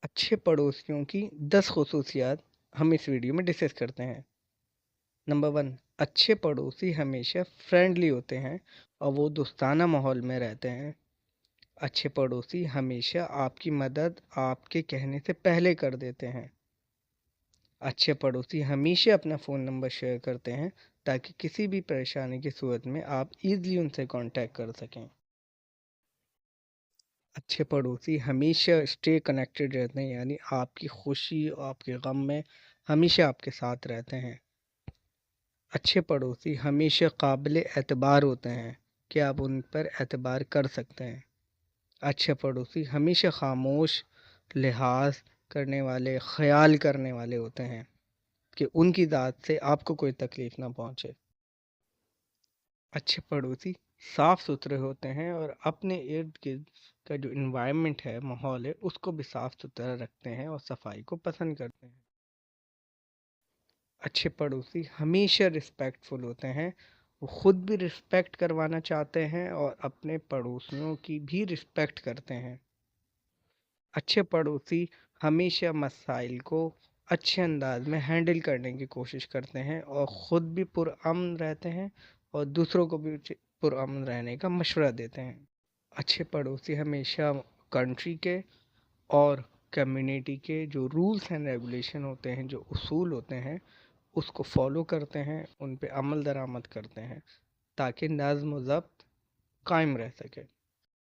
अच्छे पड़ोसियों की 10 खसूसियात हम इस वीडियो में डिस्कस करते हैं। नंबर 1, अच्छे पड़ोसी हमेशा फ्रेंडली होते हैं और वो दोस्ताना माहौल में रहते हैं। अच्छे पड़ोसी हमेशा आपकी मदद आपके कहने से पहले कर देते हैं। अच्छे पड़ोसी हमेशा अपना फ़ोन नंबर शेयर करते हैं ताकि किसी भी परेशानी की सूरत में आप ईज़िली उनसे कांटेक्ट कर सकें। अच्छे पड़ोसी हमेशा स्टे कनेक्टेड रहते हैं, यानी आपकी खुशी और आपके गम में हमेशा आपके साथ रहते हैं। अच्छे पड़ोसी हमेशा काबिल एतबार होते हैं कि आप उन पर एतबार कर सकते हैं। अच्छे पड़ोसी हमेशा खामोश, लिहाज करने वाले, ख्याल करने वाले होते हैं कि उनकी ज़ात से आपको कोई तकलीफ़ ना पहुंचे। अच्छे पड़ोसी साफ सुथरे होते हैं और अपने इर्द गिर्द का जो इन्वायरमेंट है, माहौल है, उसको भी साफ सुथरा रखते हैं और सफाई को पसंद करते हैं। अच्छे पड़ोसी हमेशा रिस्पेक्टफुल होते हैं। वो खुद भी रिस्पेक्ट करवाना चाहते हैं और अपने पड़ोसियों की भी रिस्पेक्ट करते हैं। अच्छे पड़ोसी हमेशा मसाइल को अच्छे अंदाज में हैंडल करने की कोशिश करते हैं और ख़ुद भी पुरअमन रहते हैं और दूसरों को भी पुरअमन रहने का मशवरा देते हैं। अच्छे पड़ोसी हमेशा कंट्री के और कम्युनिटी के जो रूल्स एंड रेगुलेशन होते हैं, जो उसूल होते हैं, उसको फॉलो करते हैं, उन पे अमल दरामद करते हैं ताकि नज़्म व ज़ब्त कायम रह सके।